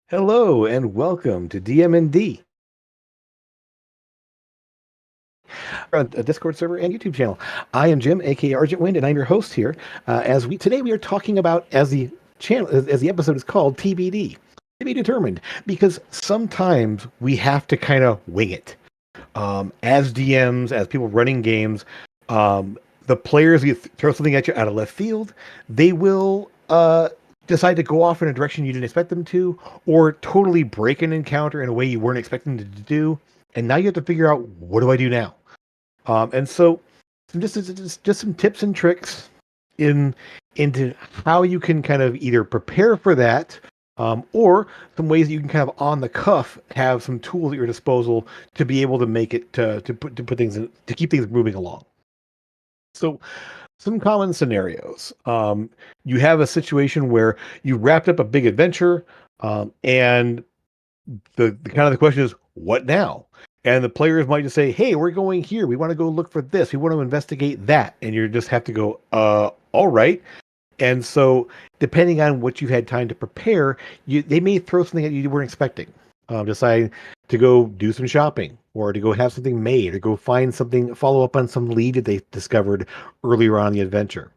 Hello and welcome to DM&D, a Discord server and YouTube channel. I am Jim, aka Argent Wind, and I'm your host here. Today we are talking about, as the channel as the episode is called, TBD, to be determined, because sometimes we have to kind of wing it. As DMs, as people running games, the players, you throw something at you out of left field, they will decide to go off in a direction you didn't expect them to, or totally break an encounter in a way you weren't expecting them to do. And now you have to figure out, what do I do now? And so, just some tips and tricks into how you can kind of either prepare for that, or some ways that you can kind of on the cuff have some tools at your disposal to be able to make it to put things in, to keep things moving along. So, some common scenarios. You have a situation where you wrapped up a big adventure, and the kind of the question is, what now? And the players might just say, hey, we're going here. We want to go look for this. We want to investigate that. And you just have to go, all right. And so, depending on what you've had time to prepare, they may throw something at you weren't expecting. Decide to go do some shopping, or to go have something made, or go find something, follow up on some lead that they discovered earlier on in the adventure.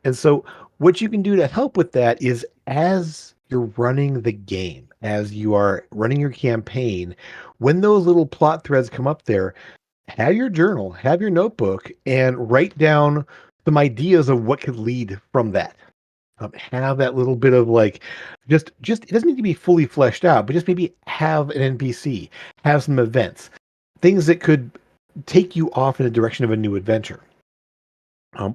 And so, what you can do to help with that is, as you're running the game, as you are running your campaign, when those little plot threads come up there, have your journal, have your notebook, and write down some ideas of what could lead from that. Have that little bit of like, just it doesn't need to be fully fleshed out, but just maybe have an NPC, have some events, things that could take you off in the direction of a new adventure.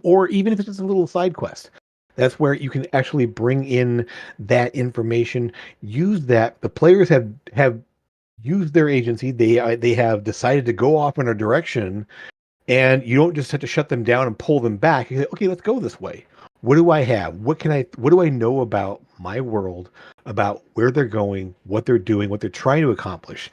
Or even if it's just a little side quest. That's where you can actually bring in that information. Use that. The players have used their agency. They have decided to go off in a direction, and you don't just have to shut them down and pull them back. You say, okay, let's go this way. What do I have? What do I know about my world, about where they're going, what they're doing, what they're trying to accomplish?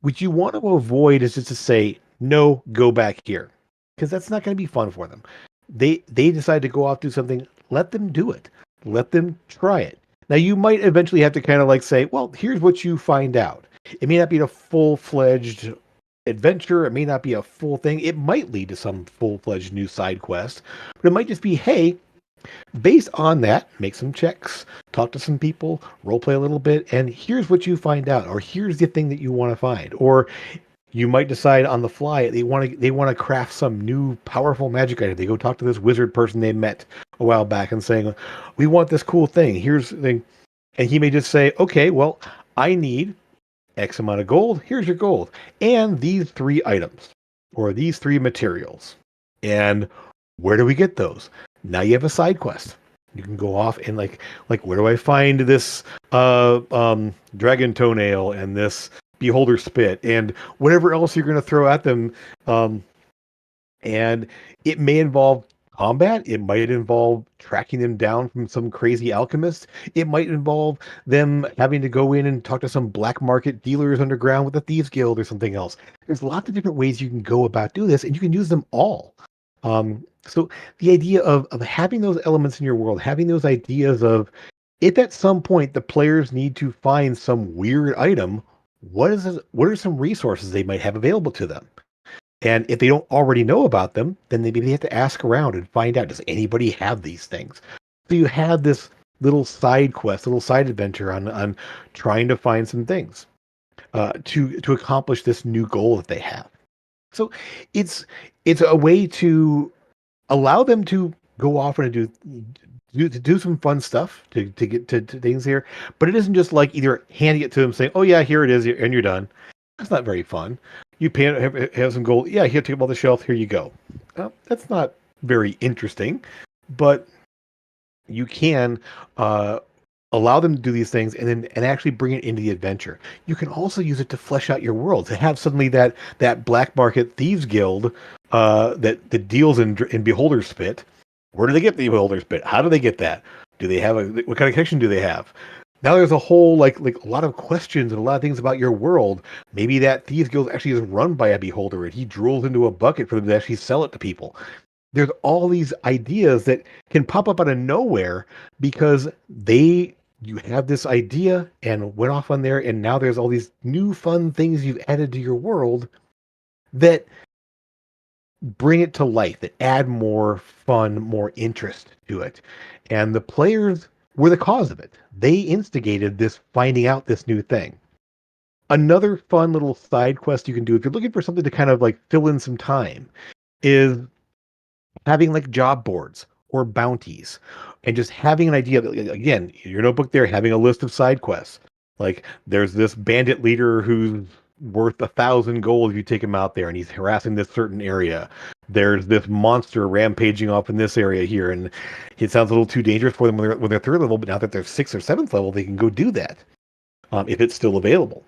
What you want to avoid is just to say, no, go back here, because that's not going to be fun for them. They decide to go off do something. Let them do it. Let them try it. Now, you might eventually have to kind of like say, well, here's what you find out. It may not be a full-fledged adventure. It may not be a full thing. It might lead to some full-fledged new side quest, but it might just be, hey, based on that, make some checks, talk to some people, role play a little bit, and here's what you find out, or here's the thing that you want to find. Or you might decide on the fly they want to craft some new powerful magic item. They go talk to this wizard person they met a while back and saying, we want this cool thing. Here's the thing. And he may just say, okay, well, I need X amount of gold. Here's your gold. And these 3 items, or these 3 materials. And where do we get those? Now you have a side quest. You can go off and like where do I find this dragon toenail and this beholder spit and whatever else you're going to throw at them. And it may involve combat. It might involve tracking them down from some crazy alchemist. It might involve them having to go in and talk to some black market dealers underground with the Thieves Guild or something else. There's lots of different ways you can go about doing this, and you can use them all. So the idea of having those elements in your world, having those ideas of, if at some point the players need to find some weird item, what are some resources they might have available to them? And if they don't already know about them, then maybe they have to ask around and find out, does anybody have these things? So you have this little side quest, little side adventure on trying to find some things to accomplish this new goal that they have. So it's a way to allow them to go off and do some fun stuff to get to things here, but it isn't just like either handing it to them saying, oh yeah, here it is, and you're done. That's not very fun. You pay, have some gold. Yeah, here, take them off the shelf. Here you go. That's not very interesting, but you can allow them to do these things and actually bring it into the adventure. You can also use it to flesh out your world, to have suddenly that black market thieves guild that deals in beholder spit. Where do they get the beholder's bit? How do they get that? Do they have what kind of connection do they have? Now there's a whole like a lot of questions and a lot of things about your world. Maybe that thieves guild actually is run by a beholder and he drools into a bucket for them to actually sell it to people. There's all these ideas that can pop up out of nowhere because you have this idea and went off on there, and now there's all these new fun things you've added to your world that bring it to life, that add more fun, more interest to it. And the players were the cause of it. They instigated this finding out this new thing. Another fun little side quest you can do if you're looking for something to kind of like fill in some time is having like job boards or bounties and just having an idea that, again, your notebook there, having a list of side quests. Like there's this bandit leader who's worth 1,000 gold if you take him out there and he's harassing this certain area. There's this monster rampaging off in this area here, and it sounds a little too dangerous for them when they're third level, but now that they're sixth or seventh level, they can go do that if it's still available.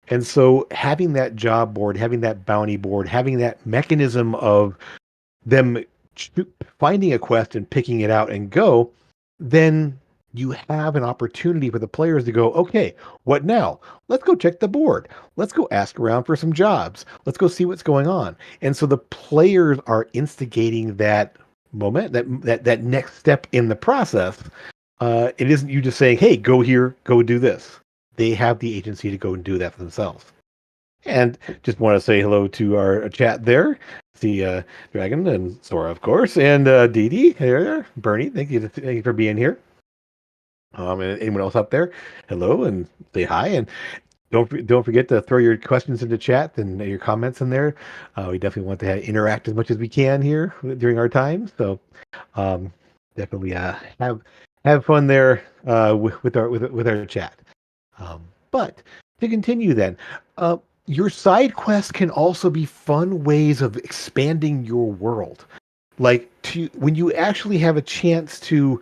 And so having that job board, having that bounty board, having that mechanism of them finding a quest and picking it out and go, then you have an opportunity for the players to go, okay, what now? Let's go check the board. Let's go ask around for some jobs. Let's go see what's going on. And so the players are instigating that moment, that next step in the process. It isn't you just saying, hey, go here, go do this. They have the agency to go and do that for themselves. And just want to say hello to our chat there. See Dragon and Sora, of course, and Dee Dee there. Bernie, thank you for being here. And anyone else up there, hello and say hi. And don't forget to throw your questions into chat and your comments in there. We definitely want to interact as much as we can here during our time. So definitely have fun there with our chat. But to continue then, your side quests can also be fun ways of expanding your world. Like when you actually have a chance to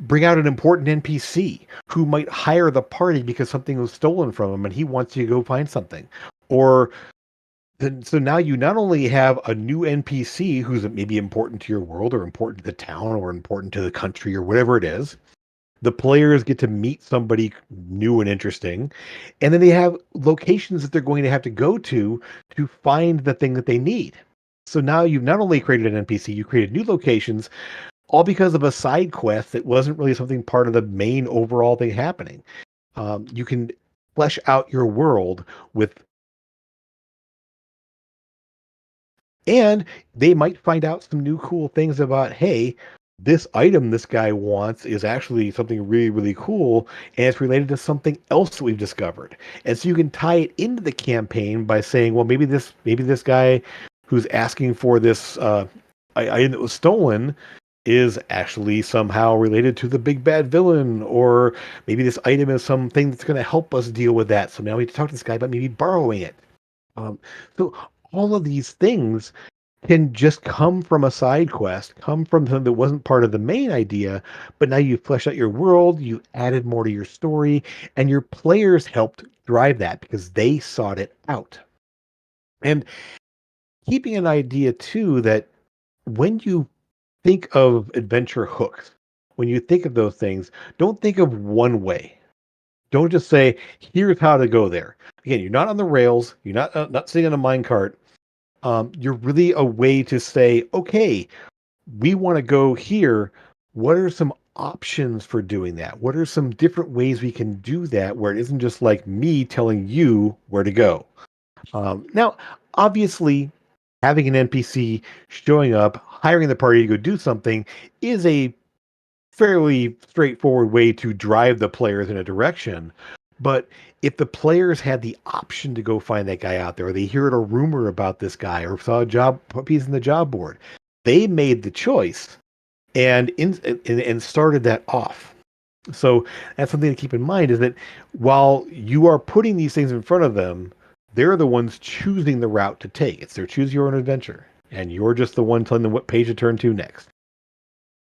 bring out an important NPC who might hire the party because something was stolen from him and he wants you to go find something. So now you not only have a new NPC who's maybe important to your world or important to the town or important to the country or whatever it is. The players get to meet somebody new and interesting, and then they have locations that they're going to have to go to find the thing that they need. So now you've not only created an NPC, you created new locations, all because of a side quest that wasn't really something part of the main overall thing happening. You can flesh out your world and they might find out some new cool things about, hey, this item this guy wants is actually something really, really cool, and it's related to something else that we've discovered. And so you can tie it into the campaign by saying, well, maybe this guy who's asking for this item that was stolen is actually somehow related to the big bad villain, or maybe this item is something that's going to help us deal with that. So now we have to talk to this guy about maybe borrowing it. So all of these things can just come from a side quest, come from something that wasn't part of the main idea, but now you flesh out your world, you added more to your story, and your players helped drive that because they sought it out. And keeping an idea too that when you think of adventure hooks, when you think of those things, don't think of one way. Don't just say, here's how to go there. Again, you're not on the rails, you're not sitting on a minecart. You're really a way to say, okay, we want to go here. What are some options for doing that? What are some different ways we can do that where it isn't just like me telling you where to go? Now, obviously, having an NPC showing up, hiring the party to go do something is a fairly straightforward way to drive the players in a direction. But if the players had the option to go find that guy out there, or they heard a rumor about this guy, or saw a job piece in the job board, they made the choice and started that off. So that's something to keep in mind, is that while you are putting these things in front of them, they're the ones choosing the route to take. It's their choose your own adventure, and you're just the one telling them what page to turn to next.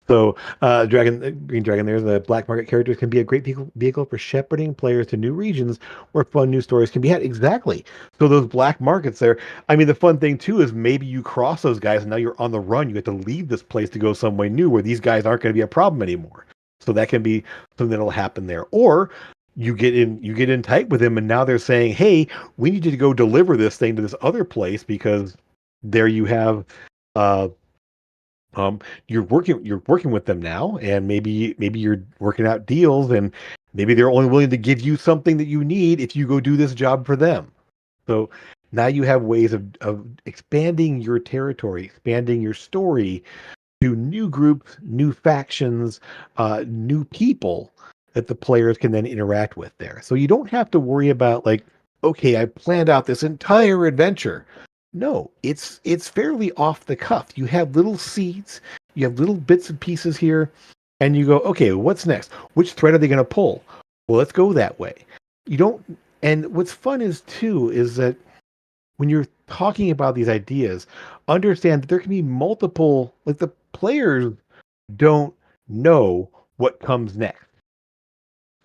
So, Green Dragon, there's the black market characters can be a great vehicle for shepherding players to new regions where fun new stories can be had. Exactly. So those black markets there. I mean, the fun thing too is maybe you cross those guys and now you're on the run. You have to leave this place to go somewhere new where these guys aren't going to be a problem anymore. So that can be something that'll happen there. Or you get in tight with them, and now they're saying, "Hey, we need you to go deliver this thing to this other place because there you have." Uh, you're working with them now, and maybe you're working out deals, and maybe they're only willing to give you something that you need if you go do this job for them. So now you have ways of expanding your territory, expanding your story to new groups, new factions, new people that the players can then interact with there. So you don't have to worry about like, okay, I planned out this entire adventure. No, it's fairly off the cuff. You have little seeds, you have little bits and pieces here, and you go, okay, what's next? Which thread are they going to pull? Well, let's go that way. You don't. And what's fun is too is that when you're talking about these ideas, understand that there can be multiple. Like the players don't know what comes next.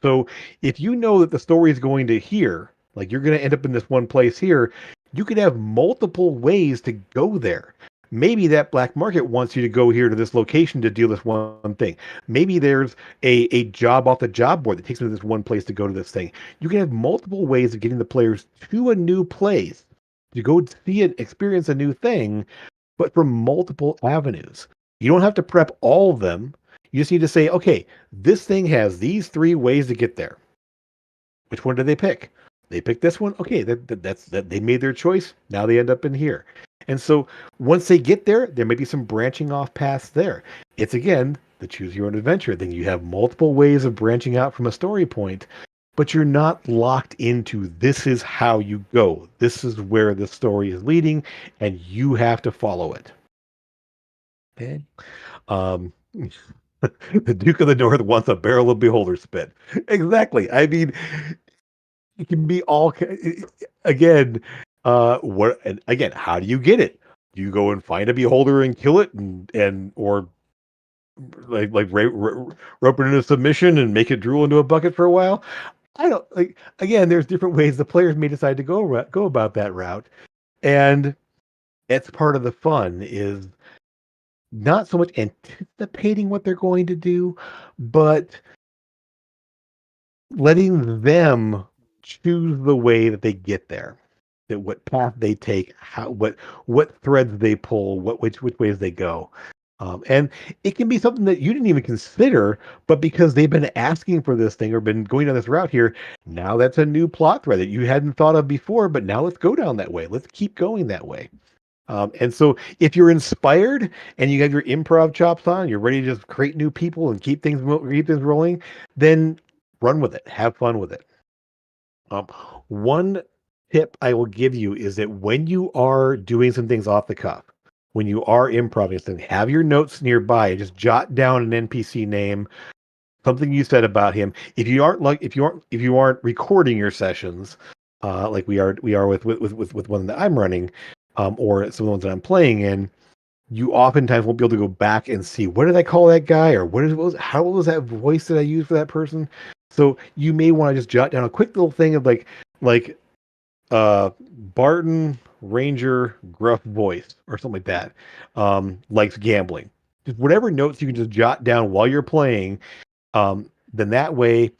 So if you know that the story is going to here, like you're going to end up in this one place here, you could have multiple ways to go there. Maybe that black market wants you to go here to this location to deal this one thing. Maybe there's a job off the job board that takes them to this one place to go to this thing. You can have multiple ways of getting the players to a new place to go see it, experience a new thing, but from multiple avenues. You don't have to prep all of them. You just need to say, okay, this thing has these three ways to get there. Which one did they pick? They picked this one. Okay, that's they made their choice. Now they end up in here. And so once they get there, there may be some branching off paths there. It's again the choose your own adventure. Then you have multiple ways of branching out from a story point, but you're not locked into this is how you go. This is where the story is leading, and you have to follow it. Okay. Um, the Duke of the North wants a barrel of beholder spit. Exactly. I mean, it can be all again. What and again? How do you get it? Do you go and find a beholder and kill it, and or rope it into submission and make it drool into a bucket for a while? I don't like. Again, there's different ways the players may decide to go about that route, and it's part of the fun is not so much anticipating what they're going to do, but letting them choose the way that they get there, that what path they take, how what threads they pull, which ways they go. And it can be something that you didn't even consider, but because they've been asking for this thing or been going down this route here, now that's a new plot thread that you hadn't thought of before, but now let's go down that way. Let's keep going that way. And so if you're inspired and you have your improv chops on, you're ready to just create new people and keep things rolling, then run with it. Have fun with it. Um, one tip I will give you is that when you are doing some things off the cuff, when you are improvising something, have your notes nearby and just jot down an NPC name, something you said about him. If you aren't recording your sessions, like we are with one that I'm running, or some of the ones that I'm playing in, you oftentimes won't be able to go back and see what did I call that guy or how was that voice that I used for that person. So you may want to just jot down a quick little thing of like Barton Ranger gruff voice or something like that. Likes gambling. Just whatever notes you can just jot down while you're playing. Then that way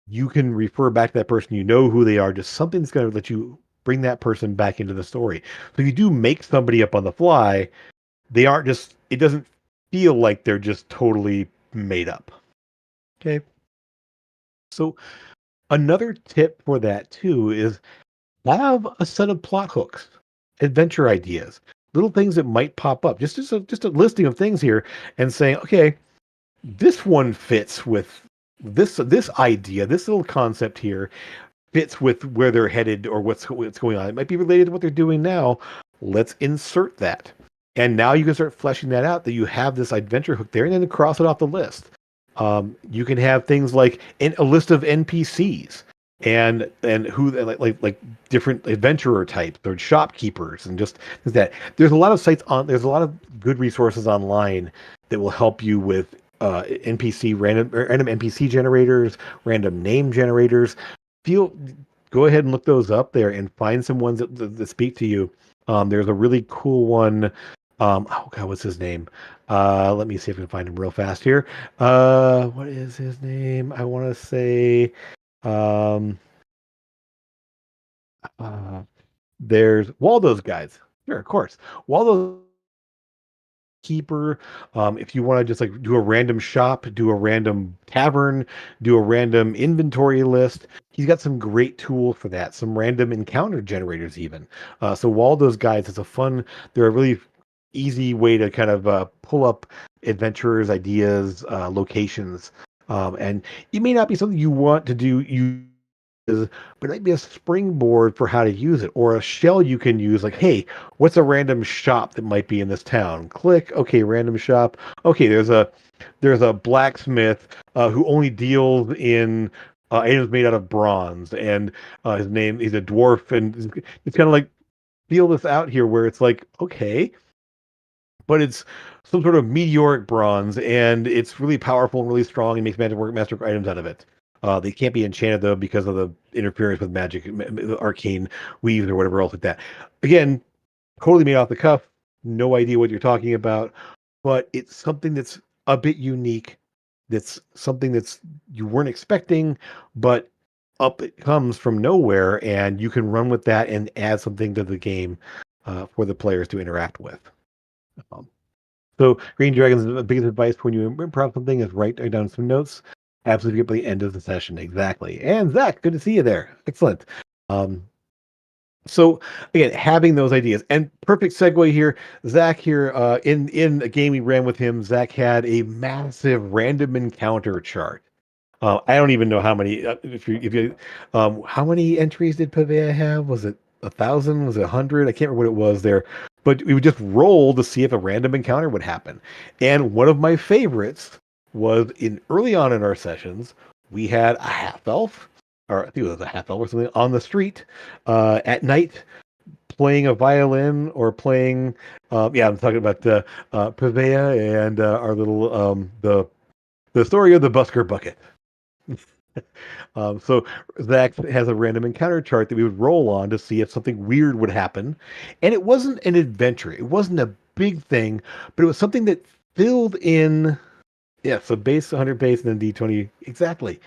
you can refer back to that person. You know who they are. Just something that's going to let you bring that person back into the story. So if you do make somebody up on the fly, they aren't just, it doesn't feel like they're just totally made up. Okay. So another tip for that too is have a set of plot hooks, adventure ideas, little things that might pop up. Just a listing of things here and saying, okay, this one fits with this idea, this little concept here fits with where they're headed or what's going on. It might be related to what they're doing now. Let's insert that. And now you can start fleshing that out that you have this adventure hook there and then cross it off the list. You can have things like a list of NPCs and who like different adventurer types or shopkeepers and just that. There's a lot of good resources online that will help you with random NPC generators, random name generators. Feel Go ahead and look those up there and find some ones that speak to you. There's a really cool one. Oh God, what's his name? Let me see if I can find him real fast here. What is his name? I want to say, um, uh, there's Waldo's guys. Sure, of course. Waldo's keeper. If you want to just like do a random shop, do a random tavern, do a random inventory list, he's got some great tools for that. Some random encounter generators, even. So Waldo's guides is a fun. They're a really easy way to kind of pull up adventurers, ideas, locations, and it may not be something you want to do. But it might be a springboard for how to use it, or a shell you can use. Like, hey, what's a random shop that might be in this town? Click, okay, random shop. Okay, there's a blacksmith who only deals in items made out of bronze, and he's a dwarf, and it's kind of like feel this out here where it's like, okay, but it's some sort of meteoric bronze, and it's really powerful and really strong, and makes magic items out of it. They can't be enchanted though because of the interference with magic, arcane weaves or whatever else like that. Again, totally made off the cuff. No idea what you're talking about, but it's something that's a bit unique. That's something that's you weren't expecting, but up it comes from nowhere, and you can run with that and add something to the game for the players to interact with. Um, so Green Dragon's biggest advice when you improv something is write down some notes. Absolutely by the end of the session. Exactly. And Zach, good to see you there. Excellent. Um, so again, having those ideas and perfect segue here. Zach here in a game we ran with him, Zach had a massive random encounter chart. I don't even know how many. How many entries did Pavea have? Was it 1,000? Was it 100? I can't remember what it was there. But we would just roll to see if a random encounter would happen. And one of my favorites was in early on in our sessions, we had a half elf, or I think it was a half elf or something, on the street at night playing a violin or playing. Yeah, I'm talking about Pavea and our little the story of the Busker Bucket. So Zach has a random encounter chart that we would roll on to see if something weird would happen. And it wasn't an adventure. It wasn't a big thing, but it was something that filled in. Yeah, so base 100 base and then D20. Exactly.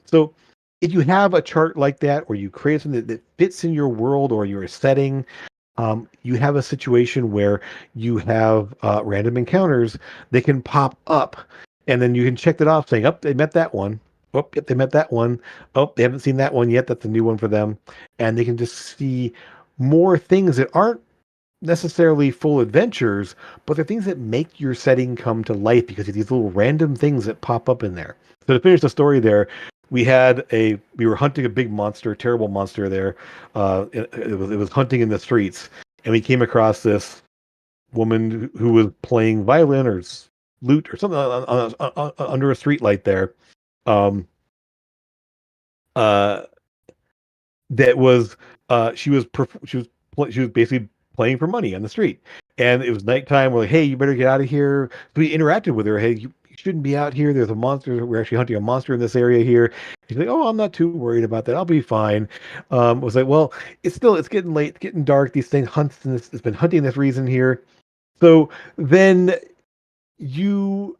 So if you have a chart like that, or you create something that fits in your world or your setting, you have a situation where you have random encounters. They can pop up, and then you can check that off, saying, "Oh, they met that one. Oh, yep, they met that one. Oh, they haven't seen that one yet. That's a new one for them." And they can just see more things that aren't necessarily full adventures, but they're things that make your setting come to life because of these little random things that pop up in there. So to finish the story there, we were hunting a big monster, terrible monster there. It was hunting in the streets, and we came across this woman who was playing violin or lute or something under a street light there. Um, uh, that was she was basically playing for money on the street, and it was nighttime. We're like, hey, you better get out of here. So we interacted with her. Hey, you shouldn't be out here. There's a monster. We're actually hunting a monster in this area here. She's like, oh, I'm not too worried about that. I'll be fine. I was like, well, it's getting late, it's getting dark. These things hunts in this. It's been hunting this reason here. So then you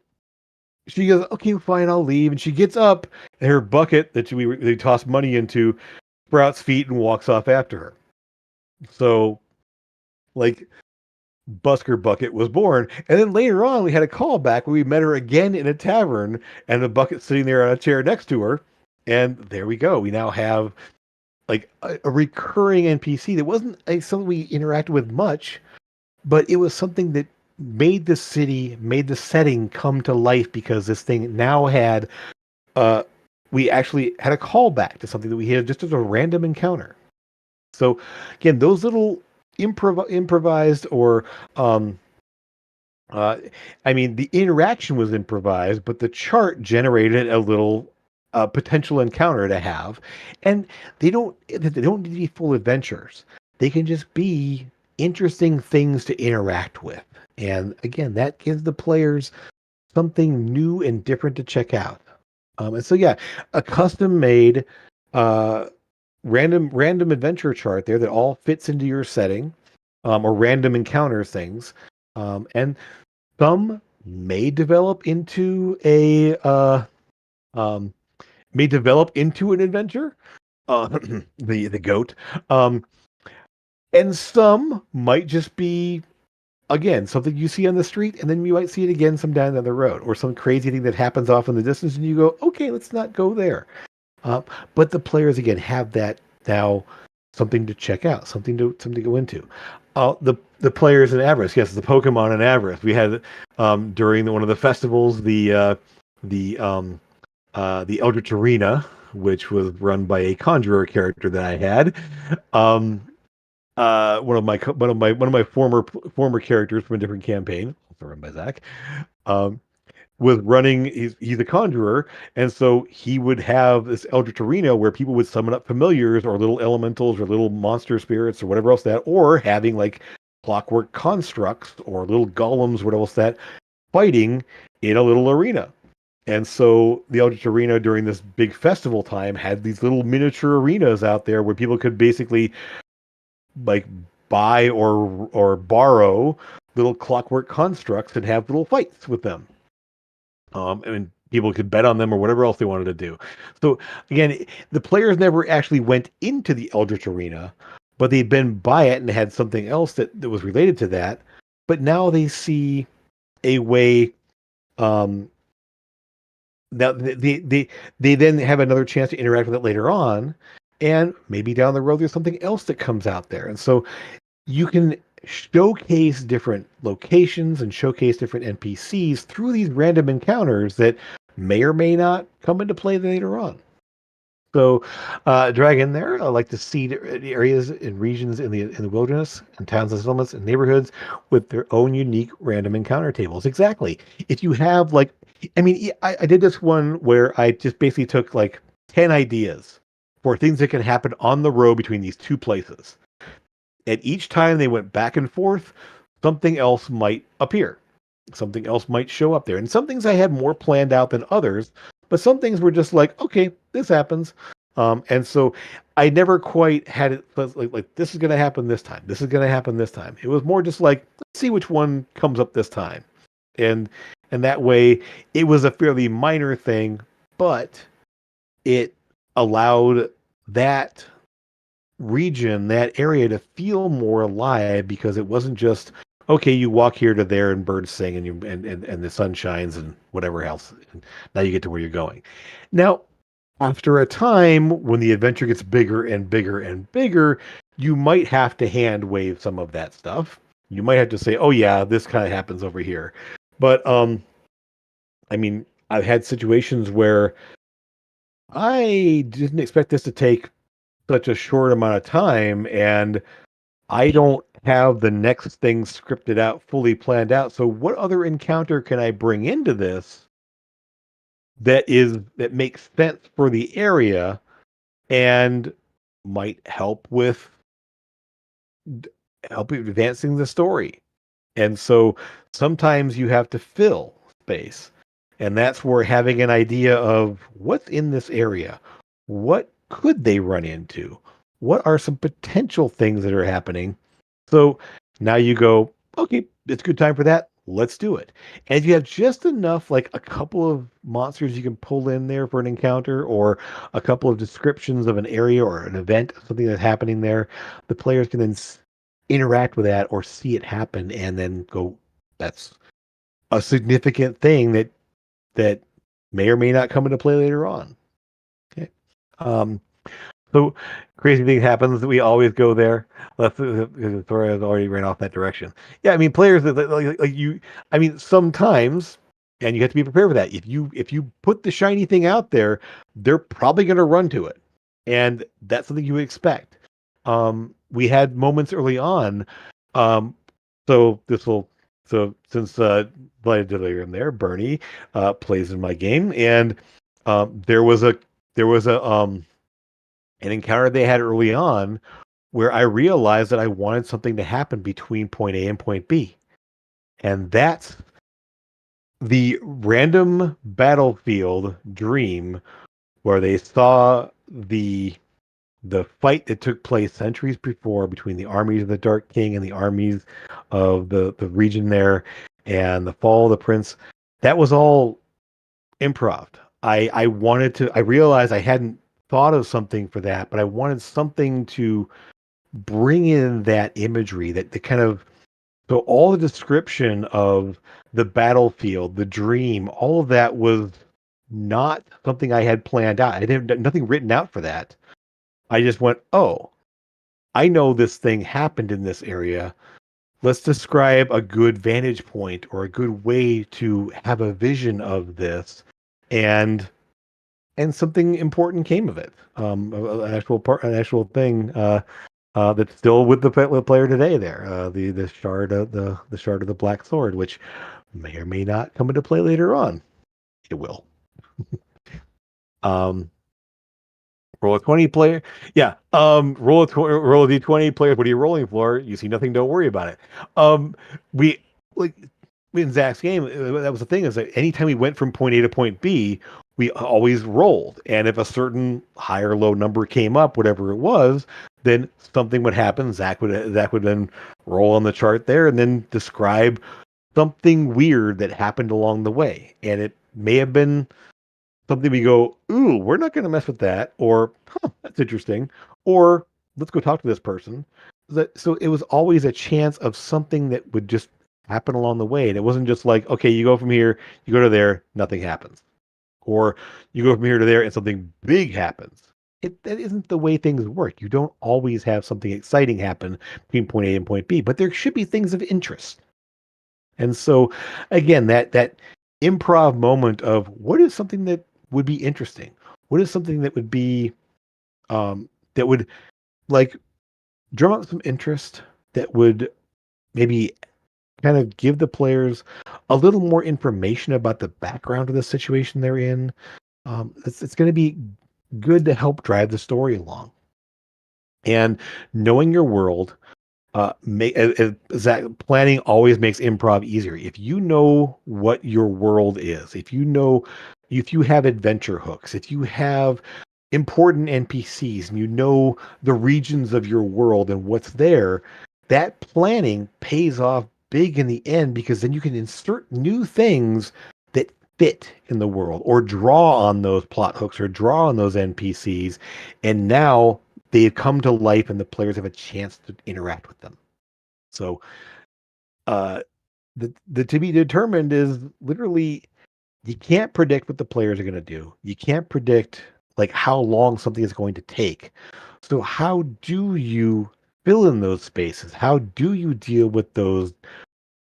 she goes, okay, fine, I'll leave. And she gets up, and her bucket that they tossed money into sprouts feet and walks off after her. So, like, Busker Bucket was born. And then later on, we had a callback where we met her again in a tavern, and the bucket sitting there on a chair next to her. And there we go. We now have like a recurring NPC that wasn't something we interacted with much, but it was something that made the city, made the setting come to life because this thing now had, we actually had a callback to something that we had just as a random encounter. So again, those little improvised or um, I mean, the interaction was improvised, but the chart generated a little potential encounter to have, and they don't need to be full adventures. They can just be interesting things to interact with, and again, that gives the players something new and different to check out. And so yeah, a custom made uh, random adventure chart there that all fits into your setting, or random encounter things, and some may develop into a um, may develop into an adventure. The goat, um, and some might just be again something you see on the street, and then you might see it again some down the road, or some crazy thing that happens off in the distance, and you go, okay, let's not go there. Uh, but the players again have that now something to check out, something to go into. The players in Avarice, yes, the Pokemon in Avarice. We had during one of the festivals the the Eldritch Arena, which was run by a Conjurer character that I had. Um, one of my former characters from a different campaign, also run by Zach. Um, was running. He's a conjurer, and so he would have this Eldritch Arena where people would summon up familiars or little elementals or little monster spirits or whatever else that, or having like clockwork constructs or little golems, whatever else that, fighting in a little arena. And so the Eldritch Arena during this big festival time had these little miniature arenas out there where people could basically like buy or borrow little clockwork constructs and have little fights with them. And people could bet on them or whatever else they wanted to do. So again, the players never actually went into the Eldritch Arena, but they'd been by it and had something else that was related to that. But now they see a way. Um, Now they then have another chance to interact with it later on, and maybe down the road there's something else that comes out there, and so you can showcase different locations and showcase different NPCs through these random encounters that may or may not come into play later on. So, drag in there. I like to see the areas and regions in the wilderness and towns and settlements and neighborhoods with their own unique random encounter tables. Exactly. If you have like, I mean, I did this one where I just basically took like 10 ideas for things that can happen on the road between these two places. And each time they went back and forth, something else might appear. Something else might show up there. And some things I had more planned out than others, but some things were just like, okay, this happens. And so I never quite had it like this is going to happen this time. This is going to happen this time. It was more just like, let's see which one comes up this time. And and that way it was a fairly minor thing, but it allowed that region, that area to feel more alive because it wasn't just okay, you walk here to there and birds sing and and the sun shines and whatever else. And now you get to where you're going. Now, after a time when the adventure gets bigger and bigger and bigger, you might have to hand wave some of that stuff. You might have to say, "Oh yeah, this kind of happens over here." But I mean, I've had situations where I didn't expect this to take such a short amount of time, and I don't have the next thing scripted out, fully planned out. So what other encounter can I bring into this that makes sense for the area and might help with help advancing the story? And so sometimes you have to fill space. And that's where having an idea of what's in this area, what could they run into? What are some potential things that are happening? So now you go, okay, it's a good time for that. Let's do it. And you have just enough, like a couple of monsters you can pull in there for an encounter, or a couple of descriptions of an area or an event, something that's happening there. The players can then interact with that or see it happen and then go, that's a significant thing that may or may not come into play later on. Okay. Um, so crazy thing happens. We always go there. The story has already ran off that direction. Yeah, I mean, players like you. I mean, sometimes, and you have to be prepared for that. If you put the shiny thing out there, they're probably going to run to it, and that's something you would expect. We had moments early on. Um, so this will so since Blighted Delirium there, Bernie plays in my game, and there was a an encounter they had early on where I realized that I wanted something to happen between point A and point B. And that's the random battlefield dream where they saw the fight that took place centuries before between the armies of the Dark King and the armies of the region there, and the fall of the prince. That was all improv. I wanted to. I realized I hadn't thought of something for that, but I wanted something to bring in that imagery, that the kind of, so all the description of the battlefield, the dream, all of that was not something I had planned out. I didn't have nothing written out for that. I just went, oh, I know this thing happened in this area. Let's describe a good vantage point or a good way to have a vision of this, and something important came of it. An actual thing that's still with the player today. There, the shard of the shard of the black sword, which may or may not come into play later on. It will. Um, Roll a 20 player. Yeah. Roll a d20 players. What are you rolling for? You see nothing, don't worry about it. We like in Zach's game, that was the thing, is that anytime we went from point A to point B, we always rolled. And if a certain high or low number came up, whatever it was, then something would happen. Zach would then roll on the chart there and then describe something weird that happened along the way. And it may have been something we go, ooh, we're not going to mess with that, or that's interesting, or let's go talk to this person. So it was always a chance of something that would just happen along the way, and it wasn't just like, okay, you go from here, you go to there, nothing happens, or you go from here to there and something big happens. That isn't the way things work. You don't always have something exciting happen between point A and point B, but there should be things of interest. And so, again, that improv moment of what is something that would be interesting? What is something that would be that would like drum up some interest, that would maybe kind of give the players a little more information about the background of the situation they're in. It's going to be good to help drive the story along. And knowing your world, that planning always makes improv easier. If you know what your world is, if you have adventure hooks, if you have important NPCs and you know the regions of your world and what's there, that planning pays off big in the end, because then you can insert new things that fit in the world, or draw on those plot hooks, or draw on those NPCs, and now they've come to life and the players have a chance to interact with them. So uh the to be determined is literally, you can't predict what the players are going to do. You can't predict like how long something is going to take. So how do you fill in those spaces? How do you deal with those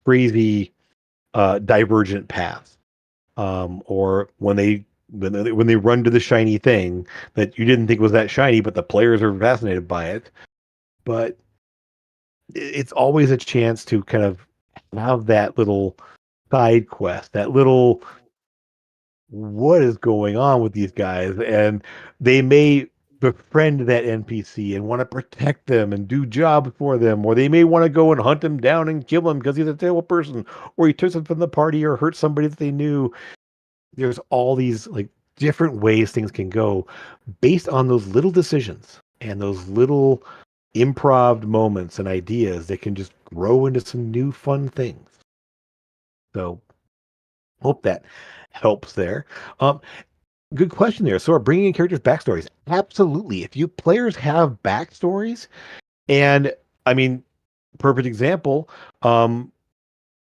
crazy divergent paths? Or when they run to the shiny thing that you didn't think was that shiny, but the players are fascinated by it. But it's always a chance to kind of have that little side quest, that little, what is going on with these guys? And they may befriend that NPC and want to protect them and do jobs for them, or they may want to go and hunt him down and kill him because he's a terrible person, or he took them from the party or hurt somebody that they knew. There's all these like different ways things can go based on those little decisions and those little improv moments and ideas that can just grow into some new fun things. So hope that helps there. Good question there. So are bringing in characters' backstories? Absolutely. If you players have backstories, and I mean, perfect example,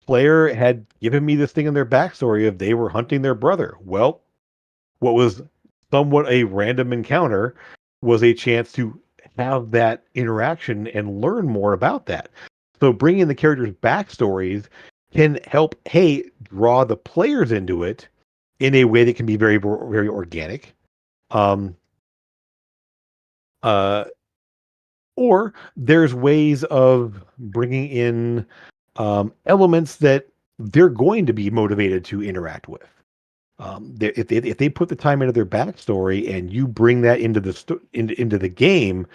player had given me this thing in their backstory of they were hunting their brother. Well, what was somewhat a random encounter was a chance to have that interaction and learn more about that. So bringing the characters' backstories can help, hey, draw the players into it in a way that can be very, very organic. Um, uh, or there's ways of bringing in elements that they're going to be motivated to interact with. If they put the time into their backstory and you bring that into into the game,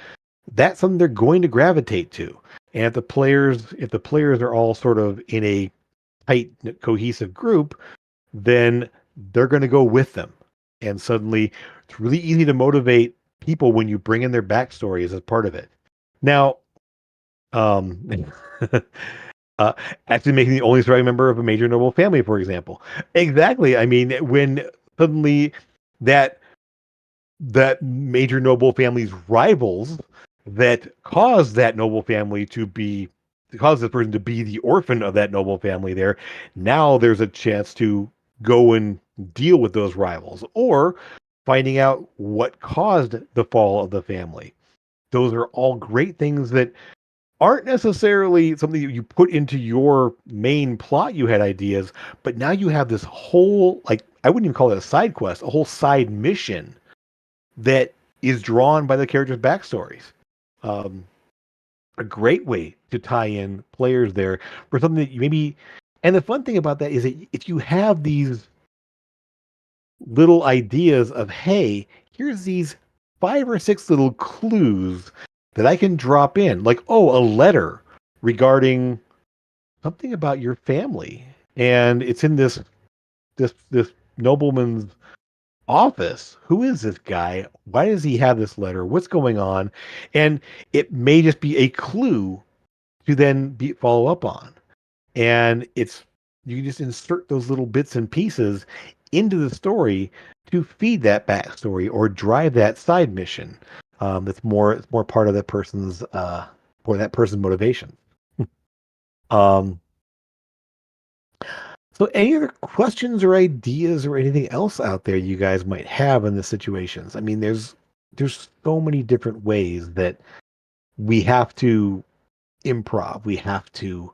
that's something they're going to gravitate to. And if the players are all sort of in a tight, cohesive group, then they're going to go with them. And suddenly it's really easy to motivate people when you bring in their backstories as part of it. Now, um, uh, actually making the only surviving member of a major noble family, for example. Exactly. I mean, when suddenly that that major noble family's rivals that caused that noble family to be cause this person to be the orphan of that noble family there, now there's a chance to go and deal with those rivals or finding out what caused the fall of the family. Those are all great things that aren't necessarily something that you put into your main plot you had ideas, but now you have this whole, like, I wouldn't even call it a side quest, a whole side mission that is drawn by the characters' backstories. Um, a great way to tie in players there for something that you maybe. And the fun thing about that is that if you have these little ideas of, hey, here's these 5 or 6 little clues that I can drop in, like, oh, a letter regarding something about your family, and it's in this nobleman's office. Who is this guy? Why does he have this letter? What's going on? And it may just be a clue to then follow up on. And it's you can just insert those little bits and pieces into the story to feed that backstory or drive that side mission. That's more it's more part of that person's for that person's motivation. Um, so any other questions or ideas or anything else out there you guys might have in the situations? I mean, there's so many different ways that we have to improv. We have to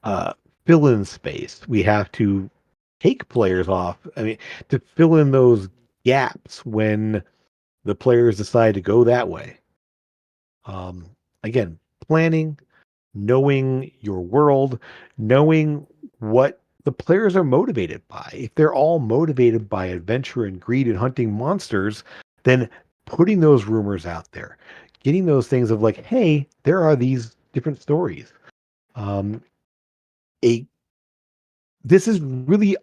uh, fill in space. We have to take players off. I mean, to fill in those gaps when the players decide to go that way. Um, Again, planning, knowing your world, knowing what the players are motivated by. If they're all motivated by adventure and greed and hunting monsters, then putting those rumors out there, getting those things of like, hey, there are these different stories. Um, a This is really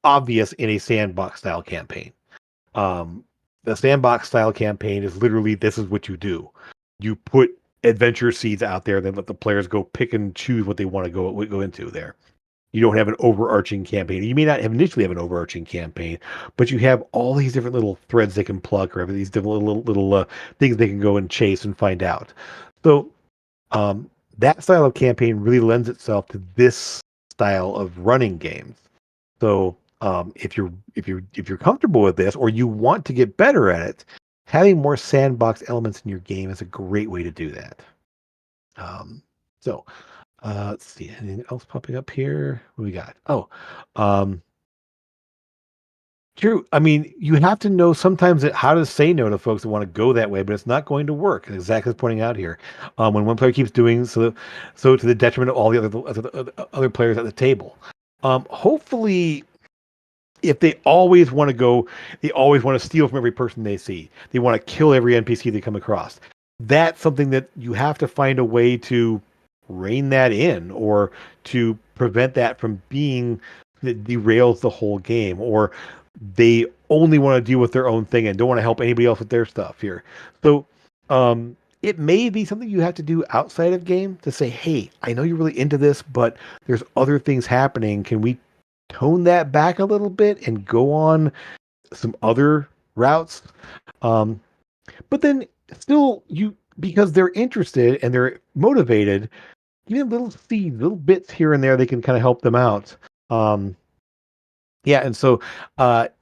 obvious in a sandbox style campaign. Um, the sandbox style campaign is literally this is what you do. You put adventure seeds out there, then let the players go pick and choose what they want to go into there. You don't have an overarching campaign. You may not have initially have an overarching campaign, but you have all these different little threads they can pluck, or these different little things they can go and chase and find out. So um, that style of campaign really lends itself to this style of running games. So if you're comfortable with this or you want to get better at it, having more sandbox elements in your game is a great way to do that. Um, so let's see, anything else popping up here? What we got? Oh, um, true. I mean, you have to know sometimes how to say no to folks that want to go that way, but it's not going to work. As Zach is pointing out here, when one player keeps doing so to the detriment of all the other players at the table. Hopefully, if they always want to go, they always want to steal from every person they see. They want to kill every NPC they come across. That's something that you have to find a way to rein that in or to prevent that from being that derails the whole game, or they only want to deal with their own thing and don't want to help anybody else with their stuff here. So it may be something you have to do outside of game to say, hey, I know you're really into this, but there's other things happening. Can we tone that back a little bit and go on some other routes? Um, but then still, you because they're interested and they're motivated, even little seeds, little bits here and there, they can kind of help them out. Yeah, and so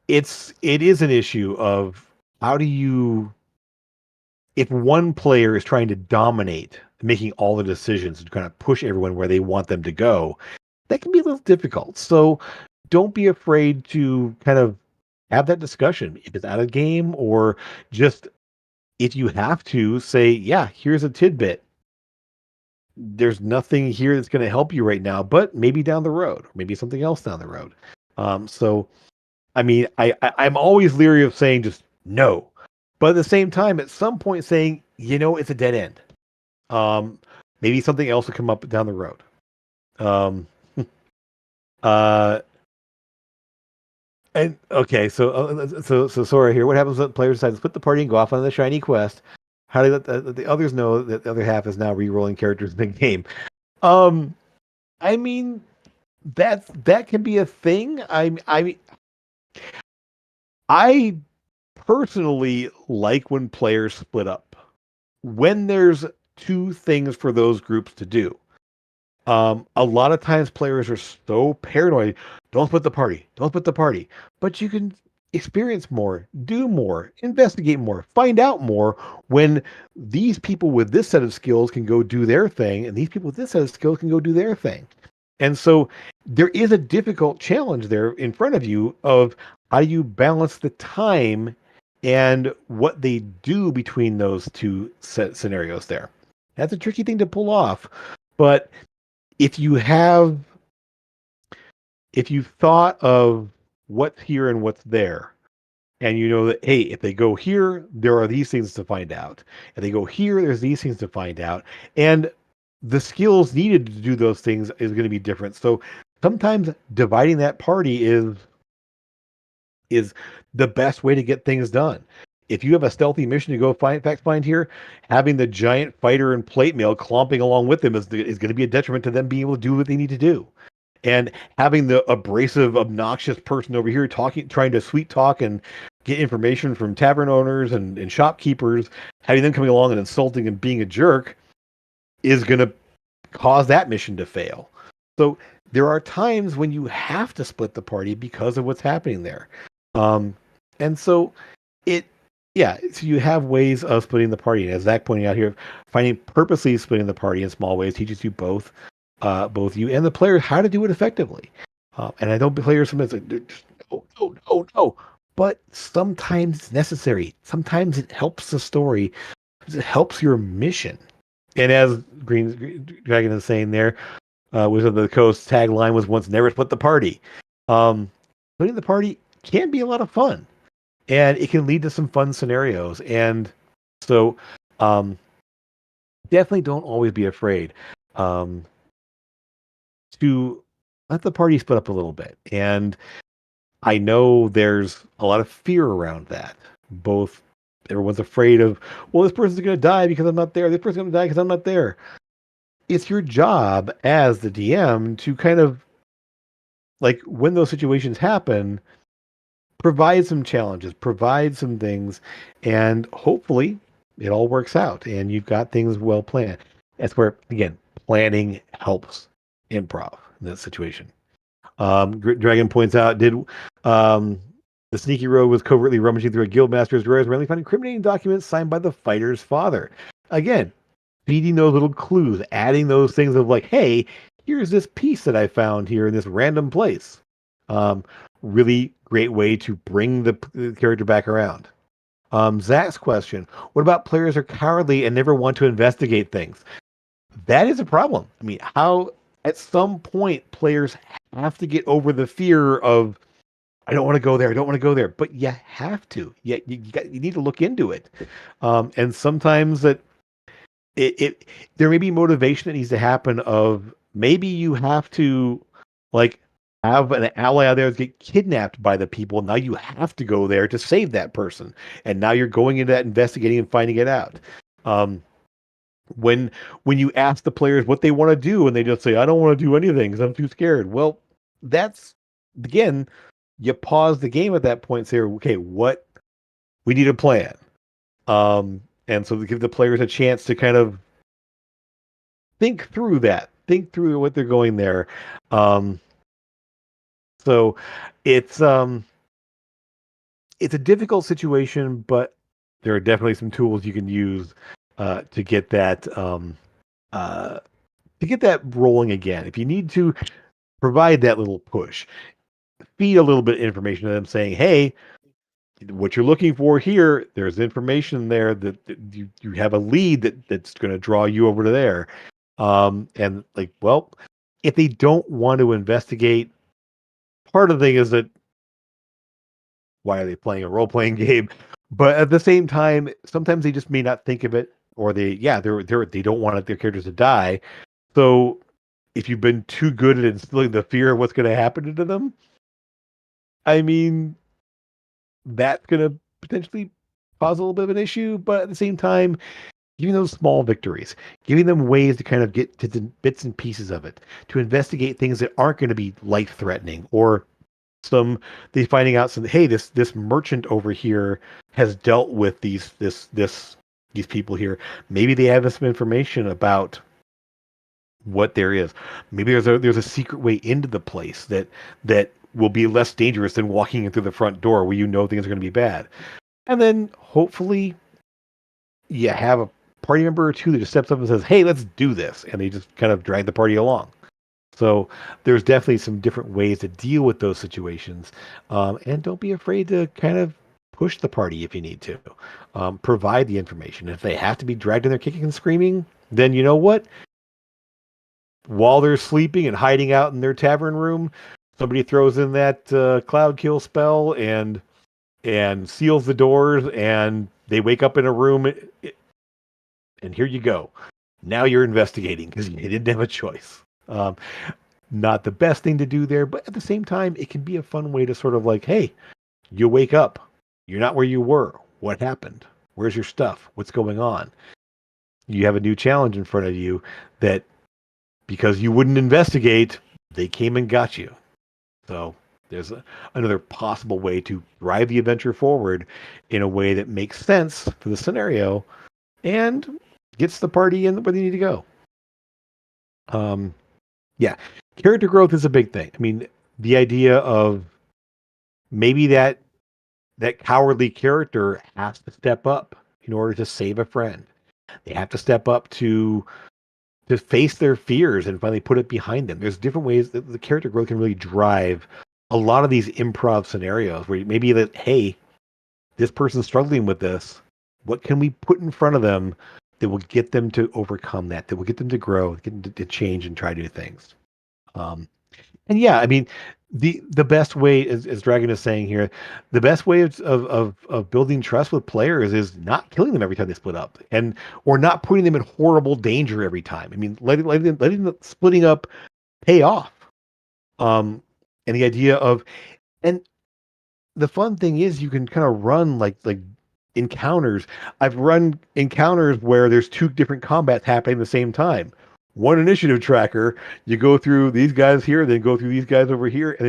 it is an issue of how do you if one player is trying to dominate, making all the decisions and kind of push everyone where they want them to go, that can be a little difficult. So don't be afraid to kind of have that discussion if it's out of game or just if you have to say, yeah, here's a tidbit. There's nothing here that's going to help you right now, but maybe down the road, or maybe something else down the road. So I mean, I'm always leery of saying just no, but at the same time, at some point, saying it's a dead end. Um, Maybe something else will come up down the road. Um, uh, And okay, so Sora here. What happens when players decide to split the party and go off on the shiny quest? How do they let the others know that the other half is now re-rolling characters in the game? Um, I mean, that can be a thing. I personally like when players split up. When there's two things for those groups to do. A lot of times players are so paranoid. Don't split the party. Don't split the party. But you can experience more, do more, investigate more, find out more when these people with this set of skills can go do their thing, and these people with this set of skills can go do their thing. And so there is a difficult challenge there in front of you of how do you balance the time and what they do between those two set scenarios there. That's a tricky thing to pull off. But if you have if you've thought of what's here and what's there, and you know that, hey, if they go here, there are these things to find out. If they go here, there's these things to find out. And the skills needed to do those things is going to be different. So sometimes dividing that party is the best way to get things done. If you have a stealthy mission to go find here, having the giant fighter and plate mail clomping along with them is going to be a detriment to them being able to do what they need to do. And having the abrasive, obnoxious person over here trying to sweet talk and get information from tavern owners and shopkeepers, having them coming along and insulting and being a jerk is going to cause that mission to fail. So there are times when you have to split the party because of what's happening there. And so it, yeah, so you have ways of splitting the party. And as Zach pointing out here, finding purposely splitting the party in small ways teaches you both you and the player how to do it effectively. And I know players sometimes like, no. But sometimes it's necessary. Sometimes it helps the story. It helps your mission. And as Green Dragon is saying there, Wizard of the Coast tagline was once never split the party. Splitting the party can be a lot of fun. And it can lead to some fun scenarios. And so definitely don't always be afraid. To let the party split up a little bit. And I know there's a lot of fear around that. Both everyone's afraid of, well, this person's going to die because I'm not there. This person's going to die because I'm not there. It's your job as the DM to kind of, like, when those situations happen, provide some challenges, provide some things, and hopefully it all works out and you've got things well planned. That's where, again, planning helps improv in that situation. Dragon points out, did the sneaky rogue was covertly rummaging through a guildmaster's drawers, randomly finding incriminating documents signed by the fighter's father. Again, feeding those little clues, adding those things of like, hey, here's this piece that I found here in this random place. Really great way to bring the character back around. Zach's question, what about players are cowardly and never want to investigate things? That is a problem. I mean, how at some point players have to get over the fear of, I don't want to go there. I don't want to go there, but you have to. You need to look into it. And sometimes that it there may be motivation that needs to happen of maybe you have to like have an ally out there get kidnapped by the people. Now you have to go there to save that person. And now you're going into that investigating and finding it out. When you ask the players what they want to do and they just say, I don't want to do anything because I'm too scared. Well, that's, again, you pause the game at that point and say, okay, what we need a plan. And so to give the players a chance to kind of think through what they're going there. So it's a difficult situation, but there are definitely some tools you can use to get that rolling again. If you need to provide that little push, feed a little bit of information to them saying, hey, what you're looking for here, there's information there that you have a lead that's going to draw you over to there. And like, well, if they don't want to investigate, part of the thing is that why are they playing a role-playing game? But at the same time, sometimes they just may not think of it, or they don't want their characters to die. So if you've been too good at instilling the fear of what's going to happen to them, I mean, that's going to potentially cause a little bit of an issue, but at the same time, giving those small victories, giving them ways to kind of get to the bits and pieces of it, to investigate things that aren't going to be life threatening, or some they finding out some, hey, this merchant over here has dealt with these people here. Maybe they have some information about what there is. Maybe there's a secret way into the place that will be less dangerous than walking in through the front door where you know things are going to be bad. And then hopefully you have a party member or two that just steps up and says, "Hey, let's do this," and they just kind of drag the party along. So there's definitely some different ways to deal with those situations, and don't be afraid to kind of push the party if you need to. Provide the information. If they have to be dragged in there kicking and screaming, then you know what? While they're sleeping and hiding out in their tavern room, somebody throws in that cloud kill spell and seals the doors, and they wake up in a room, and here you go. Now you're investigating because you didn't have a choice. Um, Not the best thing to do there, but at the same time, it can be a fun way to sort of like, hey, you wake up. You're not where you were. What happened? Where's your stuff? What's going on? You have a new challenge in front of you that because you wouldn't investigate, they came and got you. So there's another possible way to drive the adventure forward in a way that makes sense for the scenario and gets the party in where they need to go. Yeah, character growth is a big thing. I mean, the idea of maybe that cowardly character has to step up in order to save a friend. They have to step up to face their fears and finally put it behind them. There's different ways that the character growth can really drive a lot of these improv scenarios where maybe that, hey, this person's struggling with this. What can we put in front of them that will get them to overcome that will get them to grow, get them to change and try new things? Um, and yeah, I mean, the best way, as Dragon is saying here, the best way of building trust with players is not killing them every time they split up, and or not putting them in horrible danger every time. I mean, letting the splitting up pay off. And the idea of, and the fun thing is you can kind of run like encounters. I've run encounters where there's two different combats happening at the same time. One initiative tracker, you go through these guys here, then go through these guys over here, and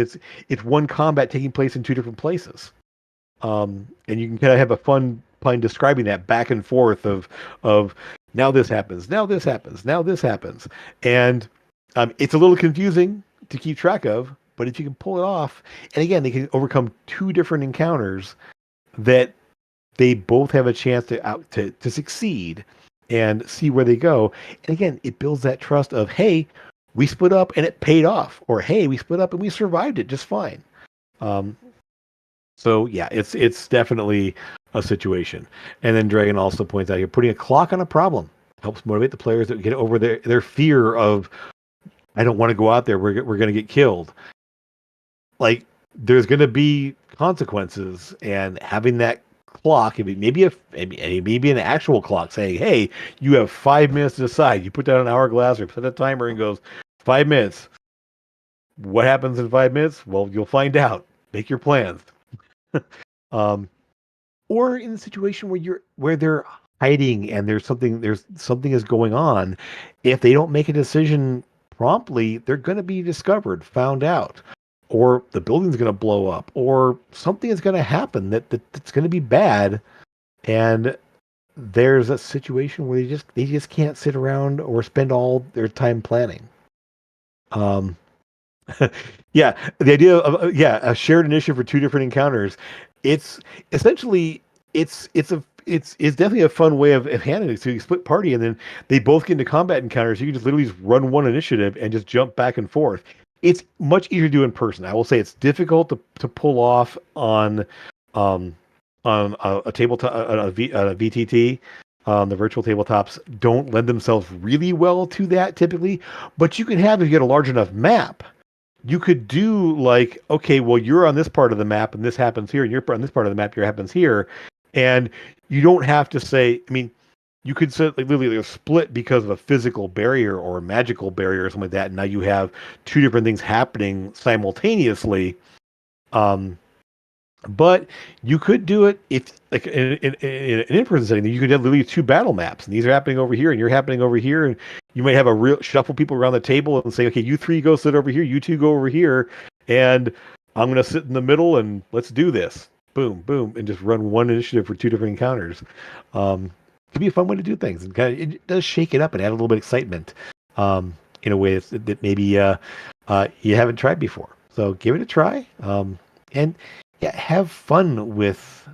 it's one combat taking place in two different places. And you can kind of have a fun describing that back and forth of now this happens, now this happens, now this happens, and it's a little confusing to keep track of. But if you can pull it off, and again, they can overcome two different encounters that they both have a chance to succeed and see where they go. And again, it builds that trust of, hey, we split up and it paid off, or hey, we split up and we survived it just fine. So yeah, it's definitely a situation. And then Dragon also points out, you're putting a clock on a problem helps motivate the players to get over their fear of, I don't want to go out there. We're going to get killed. Like, there's going to be consequences, and having that clock, maybe an actual clock saying, hey, you have 5 minutes to decide. You put down an hourglass or put a timer and goes 5 minutes. What happens in 5 minutes? Well, you'll find out. Make your plans. Or in the situation where they're hiding and there's something is going on, if they don't make a decision promptly, they're going to be discovered, found out, or the building's going to blow up, or something is going to happen that's going to be bad, and there's a situation where they just can't sit around or spend all their time planning. Yeah, the idea of a shared initiative for two different encounters. It's essentially it's definitely a fun way of handling it. So you split party and then they both get into combat encounters. You can just literally just run one initiative and just jump back and forth. It's much easier to do in person. I will say it's difficult to pull off on a tabletop, a VTT. The virtual tabletops don't lend themselves really well to that typically, but you can have, if you get a large enough map, you could do like, okay, well, you're on this part of the map and this happens here, and you're on this part of the map, here happens here. And you don't have to say, I mean, you could say, like, literally split because of a physical barrier or a magical barrier or something like that. And now you have two different things happening simultaneously. But you could do it if, like, in an in-person setting, you could have literally two battle maps, and these are happening over here, and you're happening over here, and you might have a real shuffle people around the table and say, okay, you three go sit over here, you two go over here, and I'm going to sit in the middle, and let's do this. Boom, boom, and just run one initiative for two different encounters. Could be a fun way to do things, and kind of, it does shake it up and add a little bit of excitement in a way that maybe you haven't tried before. So give it a try. And yeah, have fun with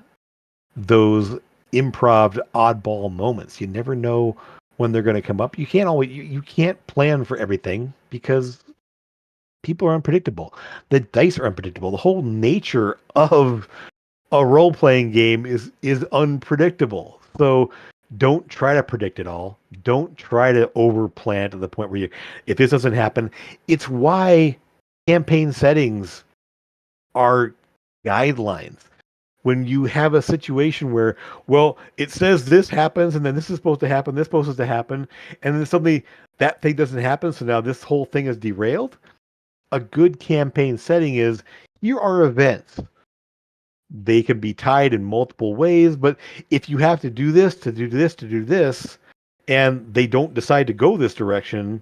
those improv oddball moments. You never know when they're going to come up. You can't always you can't plan for everything because people are unpredictable. The dice are unpredictable. The whole nature of a role playing game is unpredictable. So don't try to predict it all. Don't try to over plan to the point where if this doesn't happen, it's why campaign settings are guidelines. When you have a situation where, well, it says this happens and then this is supposed to happen, this is supposed to happen, and then suddenly that thing doesn't happen, so now this whole thing is derailed. A good campaign setting is here are events. They can be tied in multiple ways, but if you have to do this, to do this, to do this, and they don't decide to go this direction,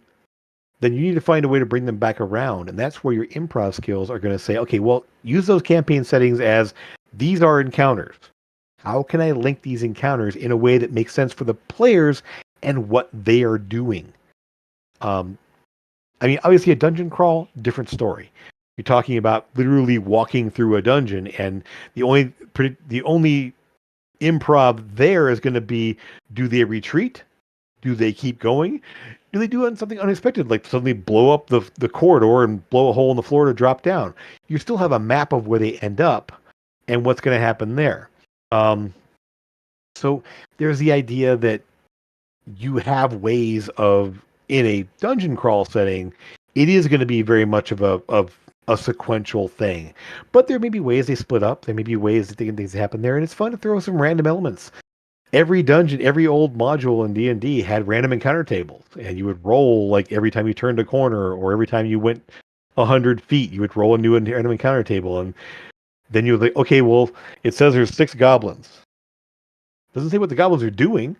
then you need to find a way to bring them back around. And that's where your improv skills are going to say, okay, well, use those campaign settings as these are encounters. How can I link these encounters in a way that makes sense for the players and what they are doing? I mean, obviously, a dungeon crawl, different story. You're talking about literally walking through a dungeon, and the only improv there is going to be: do they retreat? Do they keep going? Do they do something unexpected, like suddenly blow up the corridor and blow a hole in the floor to drop down? You still have a map of where they end up and what's going to happen there. So there's the idea that you have ways of, in a dungeon crawl setting, it is going to be very much of a sequential thing. But there may be ways they split up. There may be ways that things happen there, and it's fun to throw some random elements. Every dungeon, every old module in D&D had random encounter tables, and you would roll like every time you turned a corner or every time you went 100 feet, you would roll a new random encounter table, and then you would like, okay, well, it says there's 6 goblins. Doesn't say what the goblins are doing.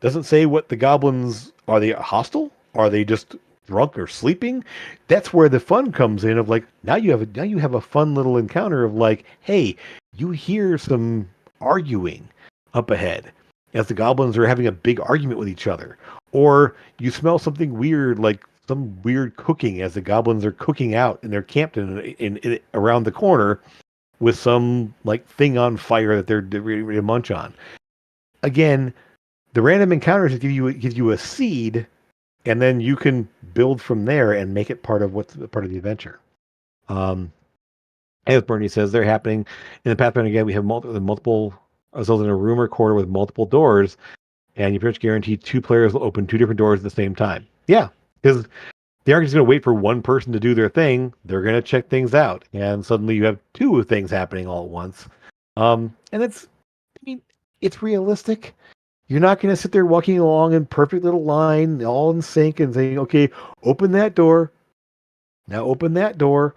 Doesn't say what the goblins are. They hostile? Are they just drunk or sleeping? That's where the fun comes in. Of like, now you have a fun little encounter of like, hey, you hear some arguing up ahead as the goblins are having a big argument with each other, or you smell something weird, like some weird cooking as the goblins are cooking out and they're camped in around the corner with some like thing on fire that they're ready to munch on. Again, the random encounters give you a seed, and then you can build from there and make it part of part of the adventure. As Bernie says, they're happening in the Pathfinder game. We have multiple results in a room or corridor with multiple doors, and you pretty much guarantee 2 players will open 2 different doors at the same time. Yeah, because they aren't just going to wait for one person to do their thing. They're going to check things out, and suddenly you have 2 things happening all at once. And it's realistic. You're not going to sit there walking along in perfect little line, all in sync, and saying, okay, open that door. Now open that door.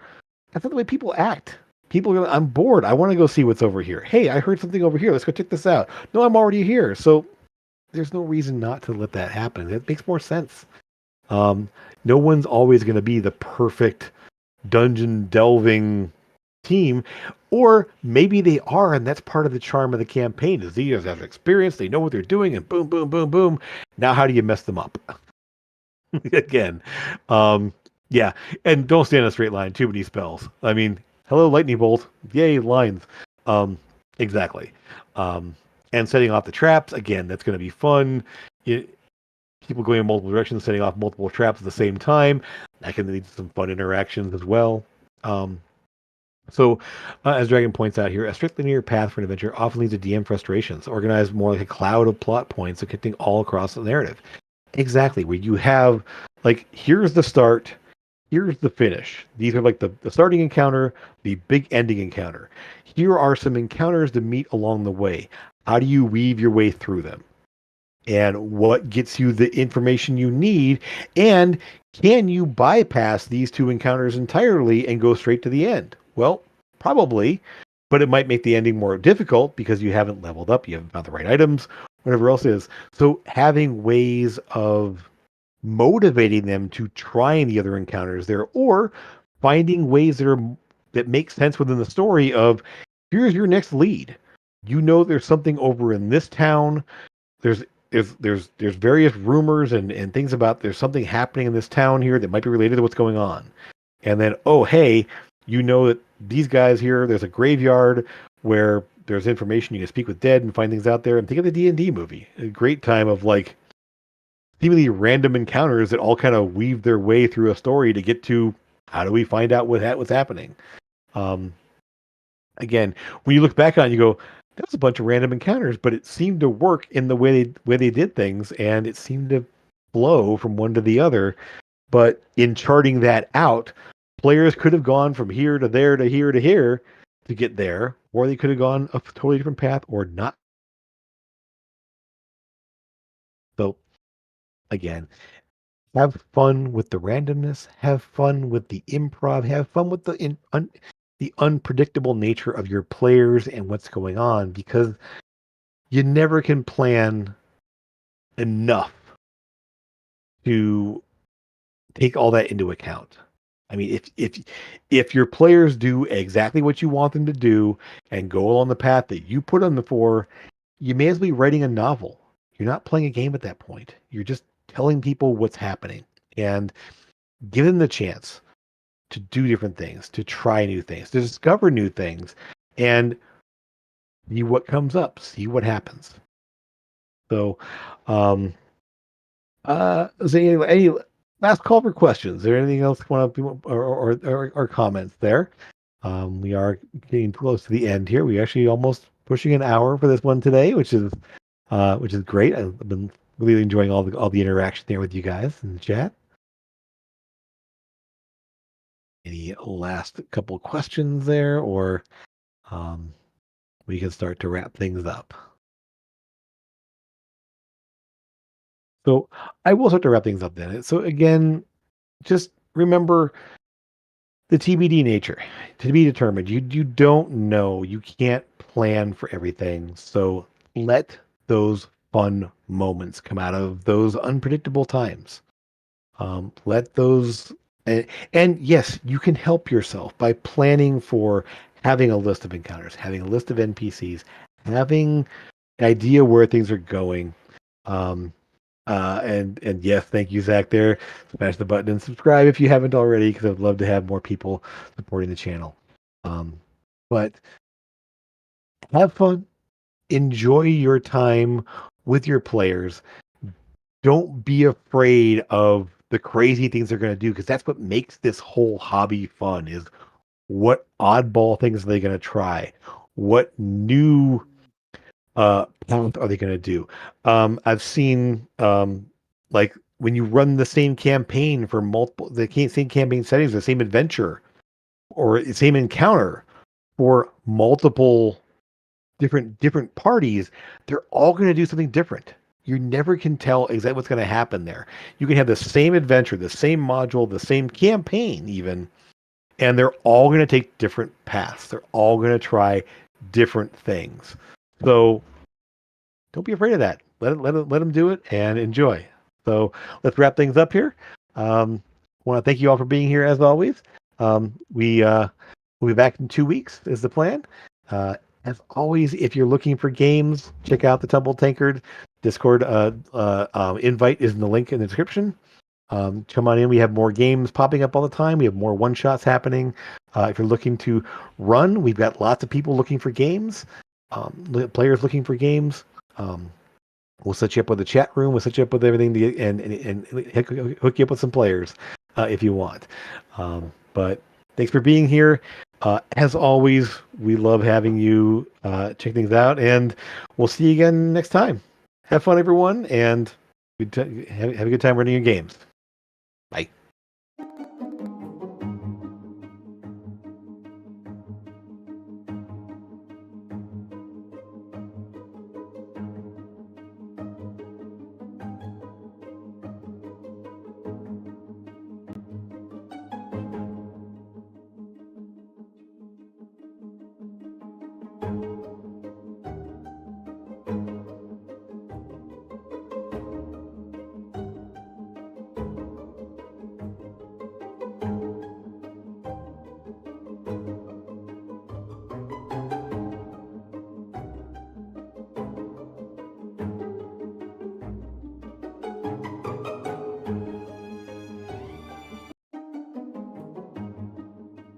That's not the way people act. People are going, I'm bored. I want to go see what's over here. Hey, I heard something over here. Let's go check this out. No, I'm already here. So there's no reason not to let that happen. It makes more sense. No one's always going to be the perfect dungeon delving team, or maybe they are, and that's part of the charm of the campaign. Is these have experience, they know what they're doing, and boom, boom, boom, boom. Now, how do you mess them up? Again, yeah, and don't stand in a straight line. Too many spells. I mean, hello, lightning bolt. Yay, lines. Exactly. And setting off the traps again. That's going to be fun. People going in multiple directions, setting off multiple traps at the same time. That can lead to some fun interactions as well. So, as Dragon points out here, a strict linear path for an adventure often leads to DM frustrations, organized more like a cloud of plot points connecting all across the narrative. Exactly, where you have, like, here's the start, here's the finish. These are like the starting encounter, the big ending encounter. Here are some encounters to meet along the way. How do you weave your way through them? And what gets you the information you need? And can you bypass these 2 encounters entirely and go straight to the end? Well, probably, but it might make the ending more difficult because you haven't leveled up, you haven't found the right items, whatever else is. So having ways of motivating them to try any other encounters there, or finding ways that make sense within the story of, here's your next lead. You know there's something over in this town. There's there's various rumors and things about there's something happening in this town here that might be related to what's going on. And then, oh hey, you know that these guys here, there's a graveyard where there's information you can speak with dead and find things out there. And think of the D&D movie. A great time of like seemingly random encounters that all kind of weave their way through a story to get to how do we find out what's happening. Again, when you look back on it, you go, that was a bunch of random encounters, but it seemed to work in the way they did things, and it seemed to flow from one to the other. But in charting that out, players could have gone from here to there to here to here to get there, or they could have gone a totally different path or not. So again, have fun with the randomness, have fun with the improv, have fun with the unpredictable nature of your players and what's going on, because you never can plan enough to take all that into account. I mean, if your players do exactly what you want them to do and go along the path that you put them for, you may as well be writing a novel. You're not playing a game at that point. You're just telling people what's happening and give them the chance to do different things, to try new things, to discover new things, and see what comes up, see what happens. So, is there any last call for questions? Is there anything else you want to or comments there? We are getting close to the end here. We actually almost pushing an hour for this one today, which is great. I've been really enjoying all the interaction there with you guys in the chat. Any last couple questions there, or we can start to wrap things up? So I will start to wrap things up then. So again, just remember the TBD nature, to be determined. You don't know. You can't plan for everything. So let those fun moments come out of those unpredictable times. Let those and yes, you can help yourself by planning for having a list of encounters, having a list of NPCs, having an idea where things are going. Um, and yes, thank you, Zach. There, smash the button and subscribe if you haven't already, because I'd love to have more people supporting the channel. But have fun, enjoy your time with your players. Don't be afraid of the crazy things they're going to do, because that's what makes this whole hobby fun. Is what oddball things are they going to try? What new path are they going to do? I've seen like when you run the same campaign for same campaign settings, the same adventure or the same encounter for multiple different parties, they're all going to do something different. You never can tell exactly what's going to happen there. You can have the same adventure, the same module, the same campaign even, and they're all going to take different paths. They're all going to try different things. So don't be afraid of that. Let them do it and enjoy. So let's wrap things up here. I want to thank you all for being here as always. We'll be back in 2 weeks is the plan. As always, if you're looking for games, check out the Tumble Tankard Discord. Invite is in the link in the description. Come on in. We have more games popping up all the time. We have more one-shots happening. If you're looking to run, we've got lots of people looking for games. Players looking for games. We'll set you up with a chat room. We'll set you up with everything and hook you up with some players if you want. But thanks for being here. As always, we love having you check things out, and we'll see you again next time. Have fun, everyone, and have a good time running your games. Bye.